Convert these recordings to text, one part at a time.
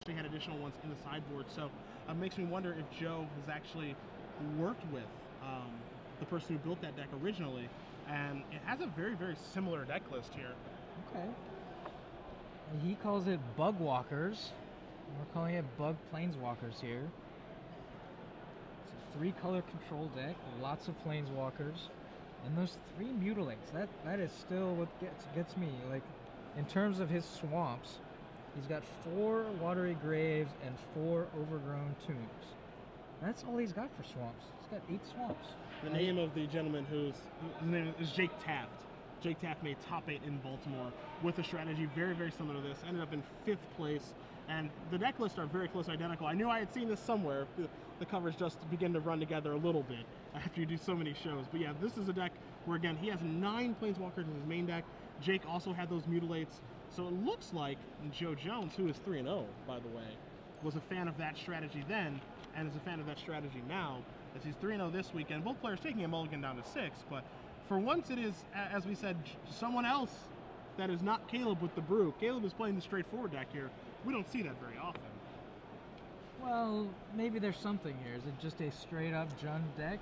actually had additional ones in the sideboard. So it makes me wonder if Joe has actually worked with the person who built that deck originally, and it has a very, very similar deck list here. Okay. And he calls it Bug Walkers. We're calling it Bug Planeswalkers here. It's a 3-color control deck, lots of Planeswalkers, and those 3 Mutilates. That is still what gets me. Like, in terms of his swamps, he's got 4 Watery Graves and 4 Overgrown Tombs. That's all he's got for swamps. He's got 8 swamps. The name of the gentleman his name is Jake Taft. Jake Taft made top 8 in Baltimore with a strategy very, very similar to this. Ended up in 5th place, and the deck lists are very close identical. I knew I had seen this somewhere. The covers just begin to run together a little bit after you do so many shows. But yeah, this is a deck where, again, he has 9 Planeswalkers in his main deck. Jake also had those Mutilates. So it looks like Joe Jones, who is 3-0, by the way, was a fan of that strategy then, and is a fan of that strategy now, as he's 3-0 this weekend. Both players taking a mulligan down to 6, but for once it is, as we said, someone else that is not Caleb with the brew. Caleb is playing the straightforward deck here. We don't see that very often. Well, maybe there's something here. Is it just a straight-up Jund deck?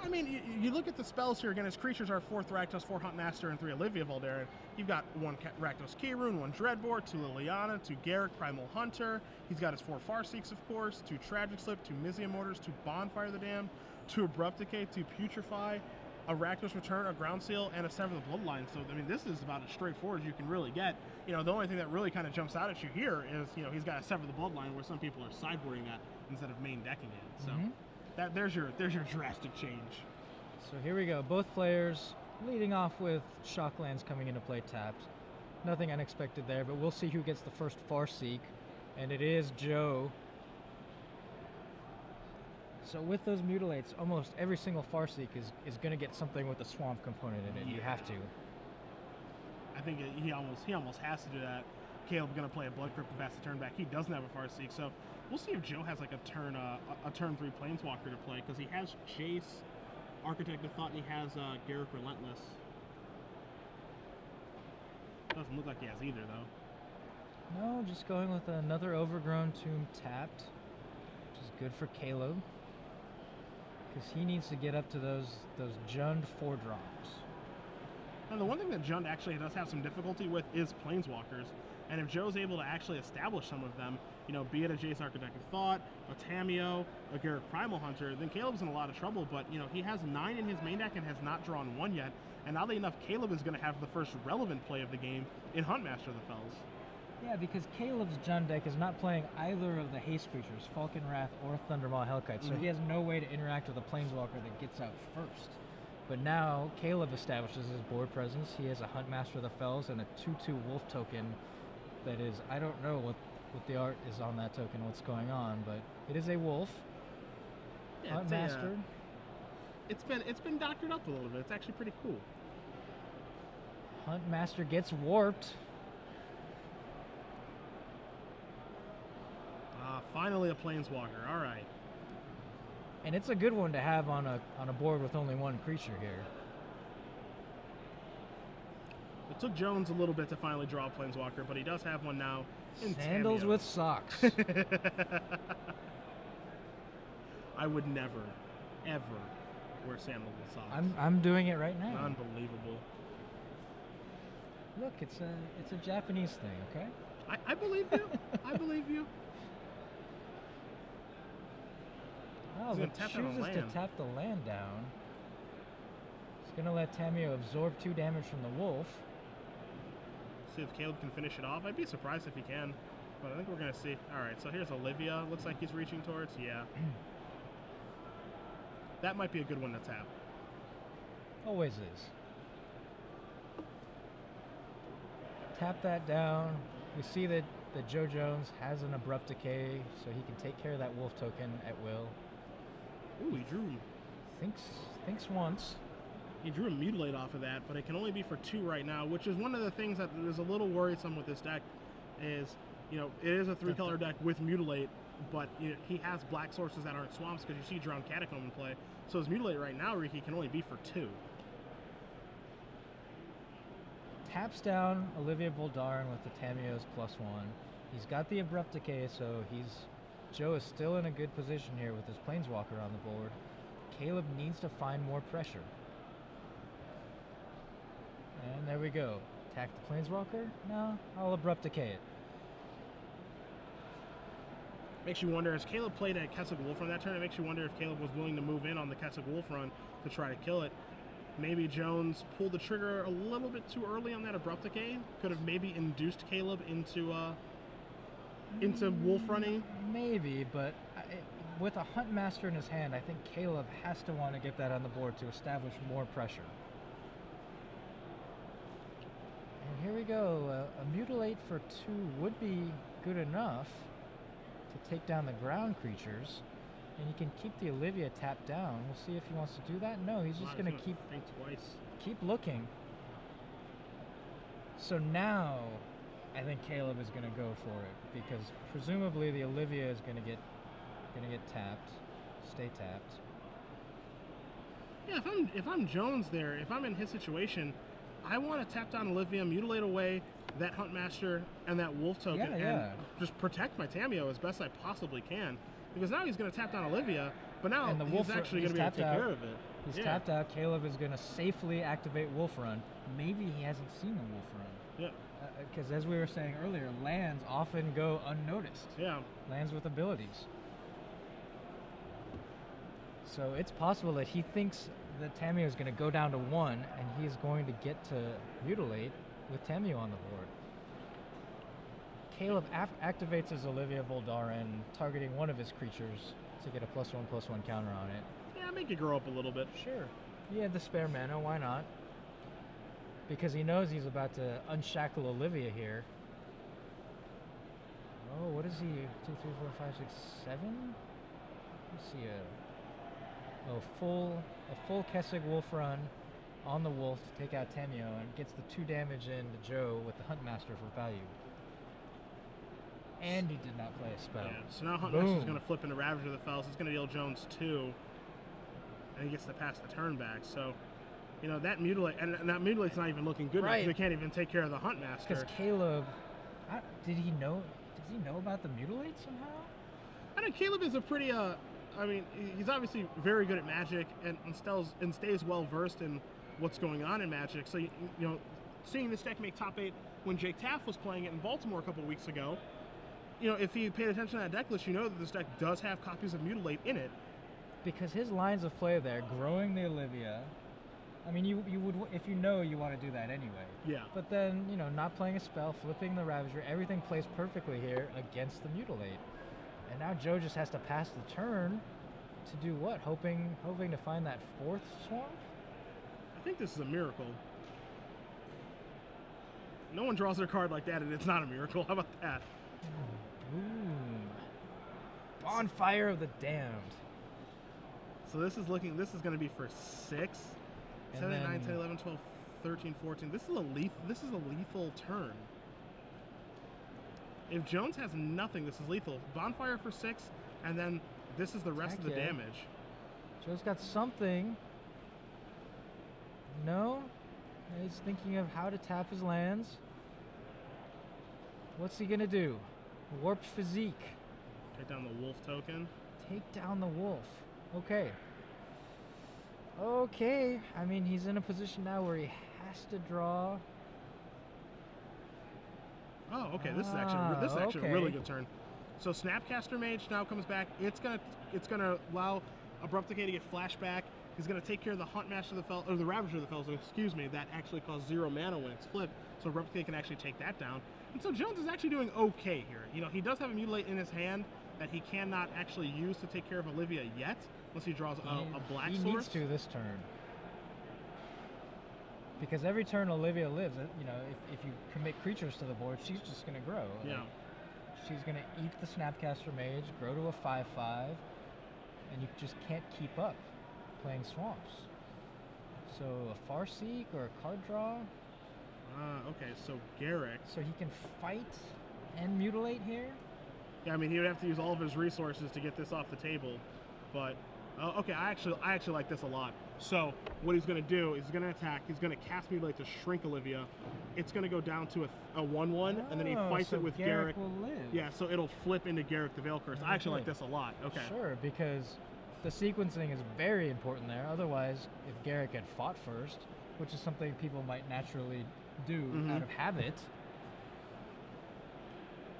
I mean, you look at the spells here. Again, his creatures are 4 Thraktos, 4 Huntmaster, and 3 Olivia Voldaren. You've got 1 Rakdos Keyrune, 1 Dreadbore, 2 Liliana, 2 Garruk, Primal Hunter. He's got his 4 Farseeks, of course, 2 Tragic Slip, 2 Mizzium Mortars, 2 Bonfire the Damned, 2 Abrupt Decay, 2 Putrefy, a Rakdos Return, a Ground Seal, and a Sever the Bloodline. So, I mean, this is about as straightforward as you can really get. You know, the only thing that really kind of jumps out at you here is, you know, he's got a Sever the Bloodline where some people are sideboarding that instead of main decking it. So, there's your drastic change. So here we go. Both players leading off with Shocklands coming into play tapped. Nothing unexpected there, but we'll see who gets the first Farseek, and it is Joe. So with those Mutilates, almost every single Farseek is going to get something with a swamp component in it. Yeah. You have to. I think he almost has to do that. Caleb's going to play a Blood Crypt if has to turn back. He doesn't have a Farseek, so we'll see if Joe has like a turn 3 Planeswalker to play, because he has Jace, Architect of Thought, and he has Garruk Relentless. Doesn't look like he has either, though. No, just going with another Overgrown Tomb tapped, which is good for Caleb, because he needs to get up to those Jund 4-drops. And the one thing that Jund actually does have some difficulty with is Planeswalkers. And if Joe's able to actually establish some of them, you know, be it a Jace Architect of Thought, a Tameo, a Garruk Primal Hunter, then Caleb's in a lot of trouble. But, you know, he has 9 in his main deck and has not drawn 1 yet. And oddly enough, Caleb is going to have the first relevant play of the game in Huntmaster of the Fells. Yeah, because Caleb's Jund deck is not playing either of the haste creatures, Falcon Wrath or Thundermaw Hellkite, so he has no way to interact with a Planeswalker that gets out first. But now, Caleb establishes his board presence. He has a Huntmaster of the Fells and a 2/2 Wolf token that is, I don't know what the art is on that token, what's going on, but it is a wolf. Yeah, Huntmaster. It's been doctored up a little bit. It's actually pretty cool. Huntmaster gets warped. Finally a Planeswalker. All right. And it's a good one to have on a board with only 1 creature here. It took Jones a little bit to finally draw a Planeswalker, but he does have one now in Sandals Tameo. with socks. I would never, ever wear sandals with socks. I'm doing it right now. Unbelievable. Look, it's a Japanese thing, okay? I believe you. I believe you. Oh, but chooses to tap the land down. He's going to let Tameo absorb 2 damage from the wolf. See if Caleb can finish it off. I'd be surprised if he can, but I think we're going to see. All right, so here's Olivia. Looks like he's reaching towards. Yeah. That might be a good one to tap. Always is. Tap that down. We see that Joe Jones has an Abrupt Decay, so he can take care of that wolf token at will. Ooh, he drew. Thinks once. He drew a Mutilate off of that, but it can only be for 2 right now, which is one of the things that is a little worrisome with this deck. Is, you know, it is a 3-color deck with Mutilate, but you know, he has black sources that aren't swamps, because you see Drowned Catacomb in play. So his Mutilate right now, Ricky, can only be for 2. Taps down Olivia Voldaren with the Tameos +1. He's got the Abrupt Decay, so Joe is still in a good position here with his Planeswalker on the board. Caleb needs to find more pressure. And there we go. Attack the Planeswalker? No, I'll Abrupt Decay it. Makes you wonder, as Caleb played at Kessig Wolf Run that turn, it makes you wonder if Caleb was willing to move in on the Kessig Wolf Run to try to kill it. Maybe Jones pulled the trigger a little bit too early on that Abrupt Decay. Could have maybe induced Caleb into Wolf Running. Maybe, but with a Huntmaster in his hand, I think Caleb has to want to get that on the board to establish more pressure. And here we go. A Mutilate for 2 would be good enough to take down the ground creatures, and he can keep the Olivia tapped down. We'll see if he wants to do that. No, he's just going to think twice. Keep looking. So now I think Caleb is going to go for it, because presumably the Olivia is going to get tapped, stay tapped. Yeah, if I'm Jones there, if I'm in his situation, I want to tap down Olivia, mutilate away that Huntmaster and that Wolf token, and just protect my Tamiyo as best I possibly can. Because now he's going to tap down Olivia, but now and the he's actually going to be able to take care of it. He's tapped out. Caleb is going to safely activate Wolf Run. Maybe he hasn't seen the Wolf Run. Yeah. Because as we were saying earlier, lands often go unnoticed. Yeah. Lands with abilities. So it's possible that he thinks that Tamiyo is going to go down to 1, and he's going to get to mutilate with Tamiyo on the board. Caleb activates his Olivia Voldaren, targeting one of his creatures to get a +1/+1 counter on it. Yeah, make it grow up a little bit. Sure. He had the spare mana, why not? Because he knows he's about to unshackle Olivia here. Oh, what is he? 2, 3, 4, 5, 6, 7? Let's see. A full Kessig Wolf Run on the Wolf to take out Tamiyo, and gets the 2 damage into Joe with the Huntmaster for value. And he did not play a spell. Yeah, so now Huntmaster is going to flip into Ravager of the Fells. It's going to deal Jones 2, and he gets to pass the turn back. So, you know, that Mutilate, and that Mutilate's not even looking good because they can't even take care of the Huntmaster. Because Caleb, did he know about the Mutilate somehow? I know Caleb is a pretty, I mean, he's obviously very good at Magic and stays well versed in what's going on in Magic. So, you know, seeing this deck make top 8 when Jake Taft was playing it in Baltimore a couple weeks ago, you know, if you paid attention to that deck list, you know that this deck does have copies of Mutilate in it. Because his lines of play there, growing the Olivia, I mean, you would, if you know you want to do that anyway. Yeah. But then, you know, not playing a spell, flipping the Ravager, everything plays perfectly here against the Mutilate. And now Joe just has to pass the turn to do what? Hoping to find that 4th Swamp? I think this is a miracle. No one draws their card like that and it's not a miracle. How about that? Ooh. Bonfire of the Damned. So this is going to be for 6, 7, 8, 9, 10, 11, 12, 13, 14. This is a lethal turn. If Jones has nothing, this is lethal. Bonfire for 6, and then this is the rest of the damage. Joe's got something. No? He's thinking of how to tap his lands. What's he gonna do? Warped Physique. Take down the Wolf token. Take down the Wolf. Okay. Okay. I mean, he's in a position now where he has to draw. Oh, okay. This is actually a really good turn. So Snapcaster Mage now comes back. It's gonna allow Abrupt Decay to get flashback. He's gonna take care of the Huntmaster of the Fells, or the Ravager of the Fells. Excuse me. That actually costs 0 mana when it's flipped. So Abrupt Decay can actually take that down. And so Jones is actually doing okay here. You know, he does have a Mutilate in his hand that he cannot actually use to take care of Olivia yet, unless he draws a black source. He needs to this turn. Because every turn Olivia lives, you know, if you commit creatures to the board, she's just going to grow. Yeah. Like, she's going to eat the Snapcaster Mage, grow to a 5/5, and you just can't keep up playing swamps. So a Farseek or a card draw. Okay, so Garrick. So he can fight and mutilate here? Yeah, I mean, he would have to use all of his resources to get this off the table, but Oh, okay, I actually like this a lot. So what he's going to do is he's going to attack. He's going to cast Mutilate to shrink Olivia. It's going to go down to a 1/1, and then he fights it with Garrick. Will live. Yeah, so it'll flip into Garrick the Veil Curse. I actually like this a lot. Okay. Sure, because the sequencing is very important there. Otherwise, if Garrick had fought first, which is something people might naturally do out of habit.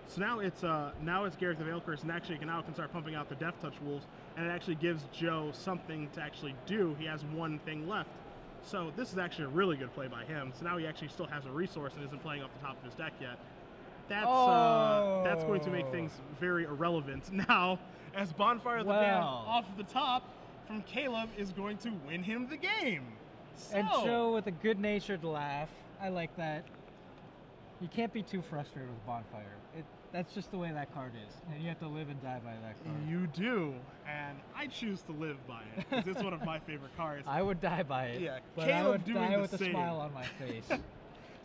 So now it's Garrick the Veil Curse, and actually now can start pumping out the Death Touch Wolves, and it actually gives Joe something to actually do. He has one thing left. So this is actually a really good play by him. So now he actually still has a resource and isn't playing off the top of his deck yet. That's going to make things very irrelevant now, as Bonfire of the Damned off the top from Caleb is going to win him the game. So, and Joe with a good-natured laugh. I like that. You can't be too frustrated with Bonfire. That's just the way that card is, and you have to live and die by that card. You do, and I choose to live by it, because it's one of my favorite cards. I would die by it, yeah, but Caleb I would doing die the with same. a smile on my face.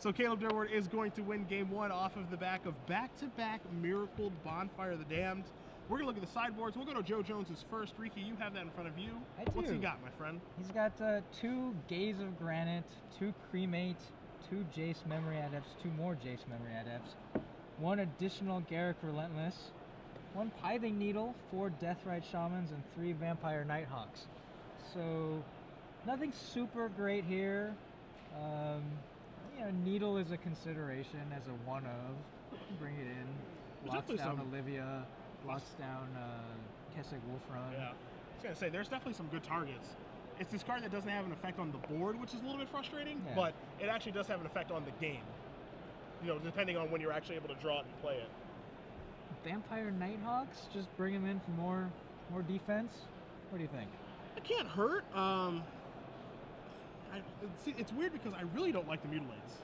So Caleb Durward is going to win game 1 off of the back of back-to-back Miracled Bonfire of the Damned. We're going to look at the sideboards. We'll go to Joe Jones's first. Ricky, you have that in front of you. I do. What's he got, my friend? He's got 2 Gaze of Granite, 2 Cremate, 2 Jace Memory Adepts, 2 more Jace Memory Adepts, 1 additional Garrick Relentless, 1 Pithing Needle, 4 Deathrite Shamans, and 3 Vampire Nighthawks. So nothing super great here. You know, Needle is a consideration as a one of. Bring it in. Locks down Olivia. Locks down Kessig Wolfrun. Yeah. I was gonna say there's definitely some good targets. It's this card that doesn't have an effect on the board, which is a little bit frustrating, but it actually does have an effect on the game. You know, depending on when you're actually able to draw it and play it. Vampire Nighthawks, just bring them in for more defense. What do you think? It can't hurt. It's weird because I really don't like the Mutilates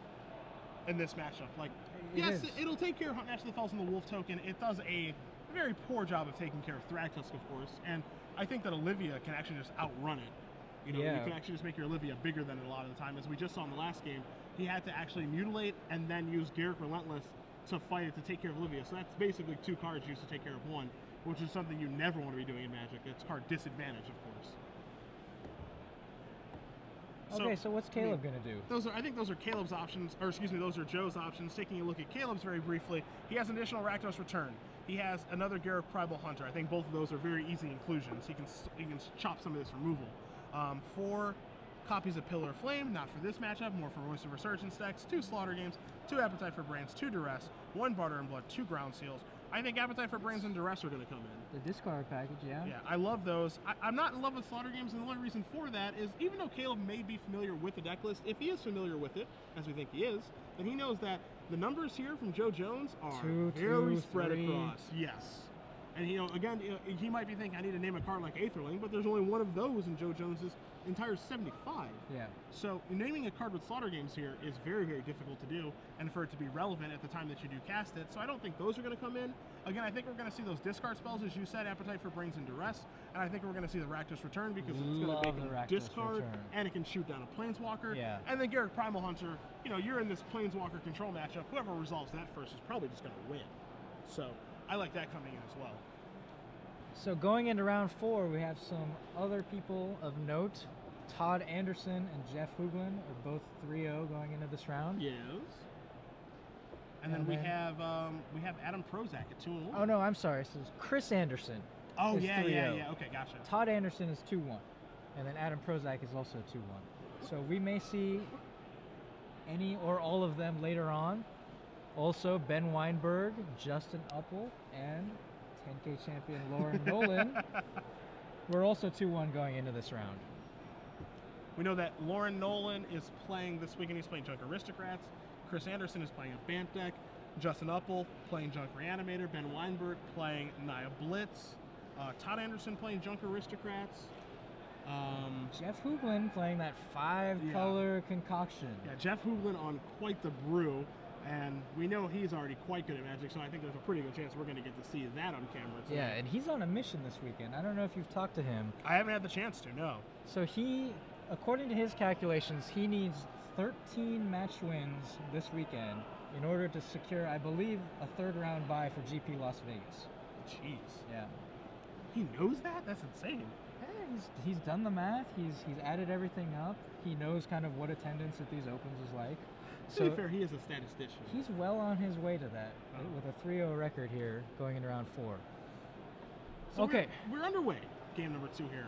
in this matchup. Like, yes, it'll take care of Hunt Naturally Falls in the Wolf token. It does a very poor job of taking care of Thragtusk, of course, and I think that Olivia can actually just outrun it. You know, you can actually just make your Olivia bigger than it a lot of the time. As we just saw in the last game, he had to actually mutilate and then use Garrick Relentless to fight it to take care of Olivia. So that's basically 2 cards used to take care of 1, which is something you never want to be doing in Magic. It's card disadvantage, of course. Okay, so what's Caleb going to do? I think those are Caleb's options, or excuse me, those are Joe's options. Taking a look at Caleb's very briefly, he has an additional Rakdos Return. He has another Garrick Primal Hunter. I think both of those are very easy inclusions. He can chop some of this removal. 4 copies of Pillar of Flame, not for this matchup, more for Voice of Resurgence decks, 2 Slaughter Games, 2 Appetite for Brains, 2 Duress, 1 Barter and Blood, 2 Ground Seals. I think Appetite for Brains and Duress are going to come in. The discard package, yeah. Yeah, I love those. I'm not in love with Slaughter Games, and the only reason for that is even though Caleb may be familiar with the deck list, if he is familiar with it, as we think he is, then he knows that the numbers here from Joe Jones are very spread across. Yes. And, you know, again, he might be thinking, I need to name a card like Aetherling, but there's only one of those in Joe Jones's entire 75. Yeah. So naming a card with Slaughter Games here is very, very difficult to do, and for it to be relevant at the time that you do cast it. So I don't think those are going to come in. Again, I think we're going to see those discard spells, as you said, Appetite for Brains and Duress, and I think we're going to see the Rakdos Return because it's going to make a discard, and it can shoot down a Planeswalker. Yeah. And then Garrick Primal Hunter, you know, you're in this Planeswalker control matchup. Whoever resolves that first is probably just going to win. So I like that coming in as well. So going into round 4, we have some other people of note. Todd Anderson and Jeff Hooglin are both 3-0 going into this round. Yes. And then we have Adam Prozac at 2-1. Oh no, I'm sorry. So it's Chris Anderson. Oh yeah. Oh. Okay, gotcha. Todd Anderson is 2-1, and then Adam Prozac is also 2-1. So we may see any or all of them later on. Also, Ben Weinberg, Justin Uppel, and 10K champion Lauren Nolan. We're also 2-1 going into this round. We know that Lauren Nolan is playing this weekend. He's playing Junk Aristocrats. Chris Anderson is playing a Bant deck. Justin Uppel playing Junk Reanimator. Ben Weinberg playing Naya Blitz. Todd Anderson playing Junk Aristocrats. Jeff Hooglin playing that 5-color concoction. Yeah, Jeff Hooglin on quite the brew. And we know he's already quite good at Magic, so I think there's a pretty good chance we're going to get to see that on camera tonight. Yeah, and he's on a mission this weekend. I don't know if you've talked to him. I haven't had the chance to, no. So he, according to his calculations, he needs 13 match wins this weekend in order to secure, I believe, a 3rd round bye for GP Las Vegas. Jeez. Yeah. He knows that? That's insane. he's done the math. He's added everything up. He knows kind of what attendance at these opens is like. To be fair, he is a statistician. He's well on his way to that with a 3-0 record here going into round 4. So okay, we're underway. Game number 2 here.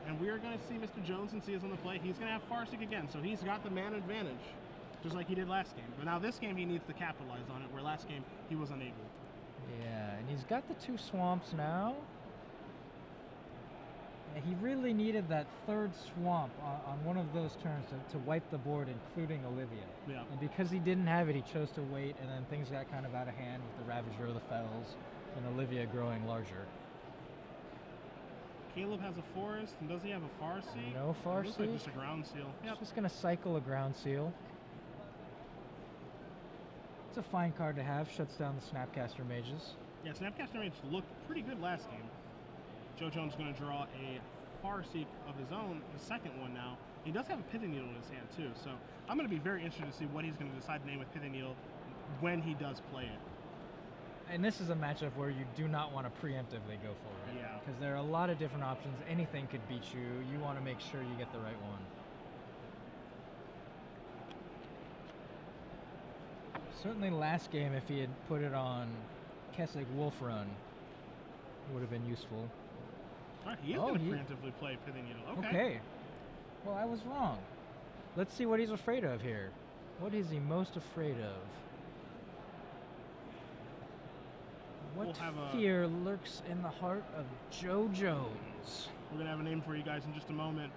And we are going to see Mr. Jones and Cia's on the play. He's going to have Farseek again, so he's got the man advantage, just like he did last game. But now this game he needs to capitalize on it, where last game he was unable. Yeah, and he's got the 2 swamps now. Yeah, he really needed that 3rd swamp on one of those turns to wipe the board, including Olivia. Yeah. And because he didn't have it, he chose to wait, and then things got kind of out of hand with the Ravager of the Fells and Olivia growing larger. Caleb has a forest, and does he have a Farseek? No Farseek. Looks like just a ground seal. Yep. Just going to cycle a ground seal. It's a fine card to have. Shuts down the Snapcaster Mages. Yeah, Snapcaster Mage looked pretty good last game. Joe Jones is going to draw a Farseek of his own, the second one now. He does have a Pithing Needle in his hand, too, so I'm going to be very interested to see what he's going to decide to name with Pithing Needle when he does play it. And this is a matchup where you do not want to preemptively go for it. Yeah. Because there are a lot of different options. Anything could beat you. You want to make sure you get the right one. Certainly last game, if he had put it on Kessig Wolf Run, it would have been useful. All right, he is going to preemptively play Pithing Needle. Okay. Well, I was wrong. Let's see what he's afraid of here. What is he most afraid of? What fear lurks in the heart of Joe Jones? We're going to have a name for you guys in just a moment.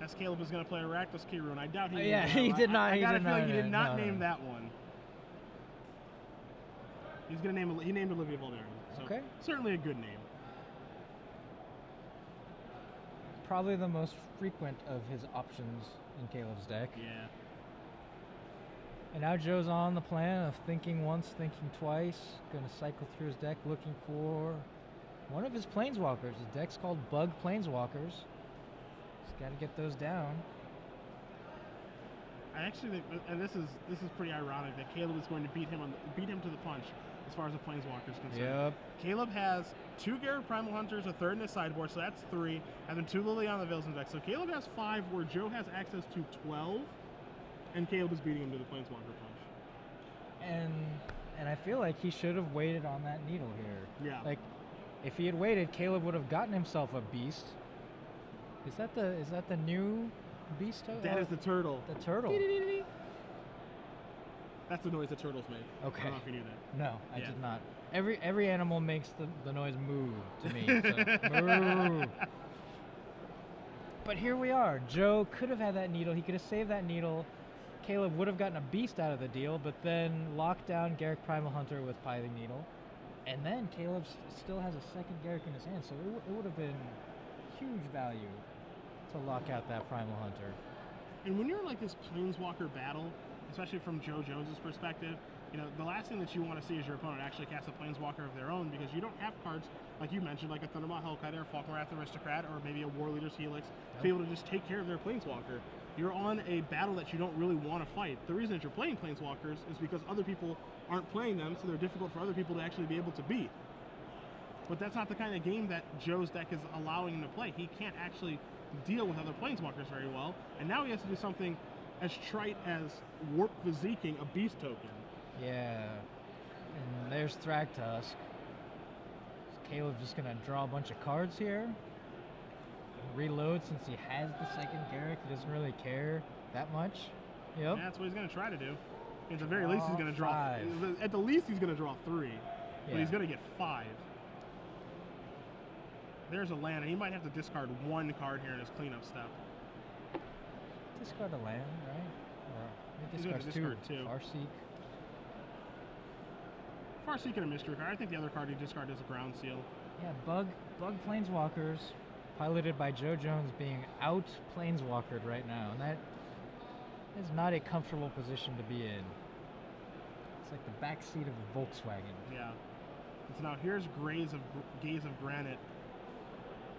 As Caleb is going to play a Rakdos Key Rune. I doubt he yeah, he did not. I got a feeling he did not name that one. He's going to name, he named Olivia Voldarian. So okay. Certainly a good name. Probably the most frequent of his options in Caleb's deck. Yeah. And now Joe's on the plan of thinking once, thinking twice. Going to cycle through his deck looking for one of his Planeswalkers. His deck's called Bug Planeswalkers. He's got to get those down. I actually think, and this is pretty ironic, that Caleb is going to beat him to the punch as far as the Planeswalker is concerned. Yep. Caleb has 2 Garrett Primal Hunters, a 3rd in his sideboard, so that's 3, and then 2 Liliana Veils in the deck. So Caleb has 5, where Joe has access to 12. And Caleb is beating him to the Planeswalker punch. And I feel like he should have waited on that needle here. Yeah. Like, if he had waited, Caleb would have gotten himself a beast. Is that the new beast? That is the turtle. The turtle. That's the noise the turtles make. Okay. I don't know if you knew that. No, I did not. Every animal makes the noise moo to me. So, moo. But here we are. Joe could have had that needle. He could have saved that needle. Caleb would have gotten a beast out of the deal, but then locked down Garruk Primal Hunter with Pithing Needle. And then Caleb still has a second Garruk in his hand, so it would have been huge value to lock out that Primal Hunter. And when you're in like this Planeswalker battle, especially from Joe Jones's perspective, you know, the last thing that you want to see is your opponent actually cast a Planeswalker of their own, because you don't have cards, like you mentioned, like a Thundermaw Hellkite or a Falkenrath Aristocrat or maybe a War Leader's Helix, to be able to just take care of their Planeswalker. You're on a battle that you don't really want to fight. The reason that you're playing Planeswalkers is because other people aren't playing them, so they're difficult for other people to actually be able to beat. But that's not the kind of game that Joe's deck is allowing him to play. He can't actually deal with other Planeswalkers very well, and now he has to do something as trite as Warp Physiquing a Beast token. Yeah, and there's Thragtusk. So Caleb's just gonna draw a bunch of cards here. Reload since he has the second Garruk. He doesn't really care that much. Yep. Yeah, that's what he's gonna try to do. At the very least, he's gonna draw 5. At the least, he's gonna draw 3, but he's gonna get 5. There's a land, and he might have to discard 1 card here in his cleanup step. Discard a land, right? Or he discards discard 2. 2. Farseek. Farseek and a mystery card. I think the other card he discarded is a ground seal. Yeah, Bug Planeswalkers, piloted by Joe Jones, being out Planeswalkered right now, and that is not a comfortable position to be in. It's like the back seat of a Volkswagen. Yeah. So now here's Gaze of Granite.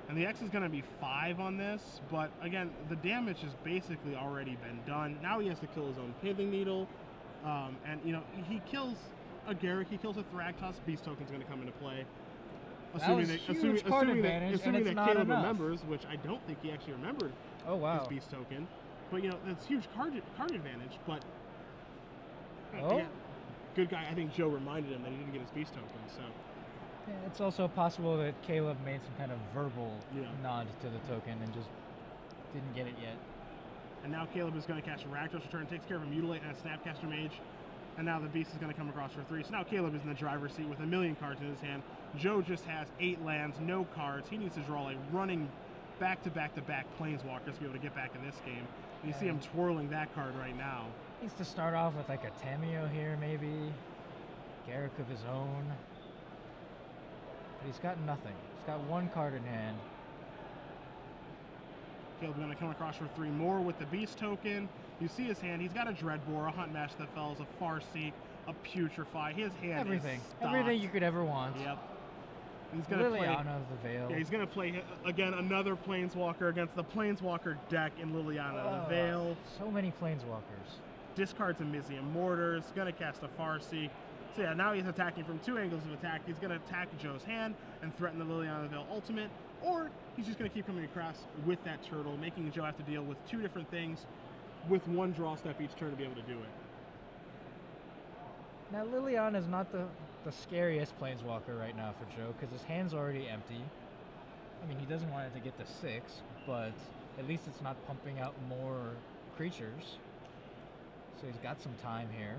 And the X is going to be 5 on this, but again, the damage has basically already been done. Now he has to kill his own Pithing Needle, and you know, he kills a Garruk, he kills a Thragtusk, Beast token's going to come into play. Assuming was that, huge card advantage, and assuming it's that not Caleb enough. remembers, which I don't think he actually remembered Oh wow. his beast token. But that's huge card advantage. But Oh. yeah, good guy. I think Joe reminded him that he didn't get his beast token. So Yeah, it's also possible that Caleb made some kind of verbal Yeah. nod to the token and just didn't get it yet. and now Caleb is going to cast Rakdos Return, takes care of a Mutilate and a Snapcaster Mage. And now the beast is going to come across for 3. So now Caleb is in the driver's seat with a million cards in his hand. Joe just has 8 lands, no cards. He needs to draw a running back-to-back-to-back Planeswalkers to be able to get back in this game. And you see him twirling that card right now. Needs to start off with like a Tameo here, maybe. Garrick of his own. But he's got nothing. He's got 1 card in hand. Caleb's going to come across for 3 more with the beast token. You see his hand. He's got a Dreadbore, a Hunt Match that Fells, a Farseek, a Putrefy. His hand Everything. is stocked. Everything you could ever want. Yep. He's going to play. Liliana of the Veil. Yeah, he's going to play again another Planeswalker against the Planeswalker deck in Liliana of the Veil. So many Planeswalkers. Discards a Mizium Mortars. Going to cast a Farseek. So yeah, now he's attacking from 2 angles of attack. He's going to attack Joe's hand and threaten the Liliana of the Veil ultimate, or he's just going to keep coming across with that turtle, making Joe have to deal with 2 different things with 1 draw step each turn to be able to do it. Now Liliana is not the scariest Planeswalker right now for Joe because his hand's already empty. I mean, he doesn't want it to get to 6, but at least it's not pumping out more creatures. So he's got some time here.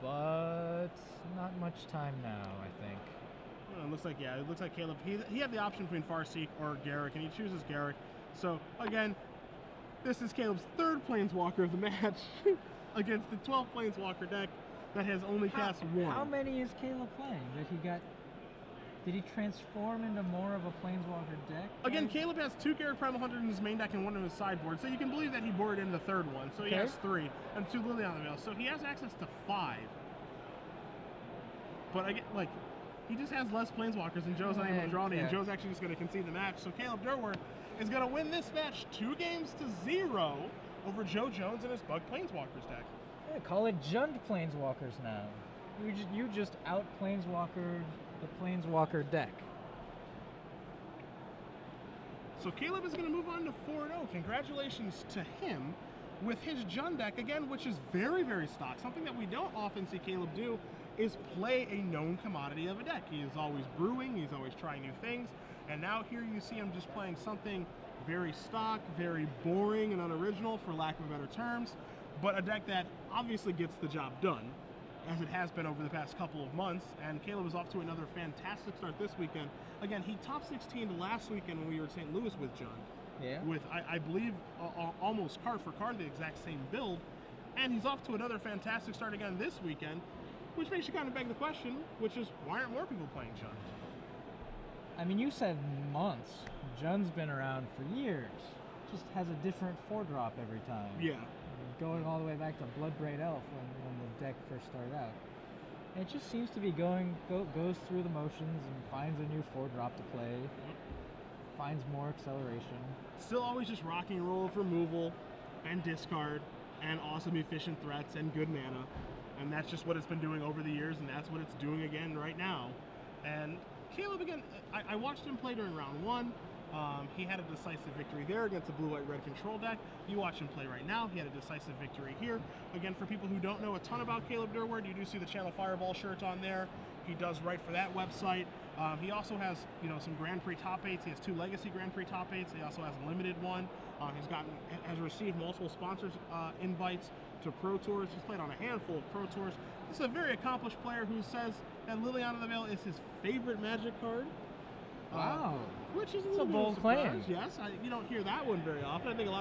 But not much time now, I think. Well, it looks like Caleb, he had the option between Farseek or Garrick, and he chooses Garrick. So again, this is Caleb's 3rd Planeswalker of the match against the 12 Planeswalker deck that has only cast 1. How many is Caleb playing? Did he transform into more of a Planeswalker deck? Again, Caleb has 2 Garrick Primal Hunters in his main deck and 1 in his sideboard, so you can believe that he boarded in the 3rd one. So he has 3, and 2 Liliana Veil. So he has access to 5. But again, he just has less Planeswalkers, and Joe's not able to draw any, and Joe's actually just going to concede the match. So Caleb Durward is going to win this match 2-0 over Joe Jones and his Bug Planeswalkers deck. Yeah, call it Jund Planeswalkers now. You just out Planeswalkered the Planeswalker deck. So Caleb is going to move on to 4-0. Congratulations to him with his Jund deck, again, which is very, very stock. Something that we don't often see Caleb do is play a known commodity of a deck. He is always brewing, he's always trying new things, and now here you see him just playing something very stock, very boring and unoriginal, for lack of better terms, but a deck that obviously gets the job done, as it has been over the past couple of months. And Caleb is off to another fantastic start this weekend. Again, he top 16 last weekend when we were in St. Louis with John. Yeah. With, I believe, almost card for card the exact same build. And he's off to another fantastic start again this weekend, which makes you kind of beg the question, which is, why aren't more people playing John? I mean, you said months. Jun's been around for years. Just has a different 4-drop every time. Yeah. Going all the way back to Bloodbraid Elf when the deck first started out. And it just seems to be goes through the motions and finds a new 4-drop to play. Finds more acceleration. Still always just rocking and roll with removal and discard and awesome efficient threats and good mana. And that's just what it's been doing over the years, and that's what it's doing again right now. And Caleb, again, I watched him play during round 1. He had a decisive victory there against the blue-white-red control deck. You watch him play right now. He had a decisive victory here. Again, for people who don't know a ton about Caleb Durward, you do see the Channel Fireball shirt on there. He does write for that website. He also has, some Grand Prix top 8s. He has 2 Legacy Grand Prix top 8s. He also has a limited one. Has received multiple sponsors invites to Pro Tours. He's played on a handful of Pro Tours. This is a very accomplished player who says that Liliana of the Veil is his favorite Magic card. Wow. Which is a bold claim. Yes, you don't hear that one very often. I think a lot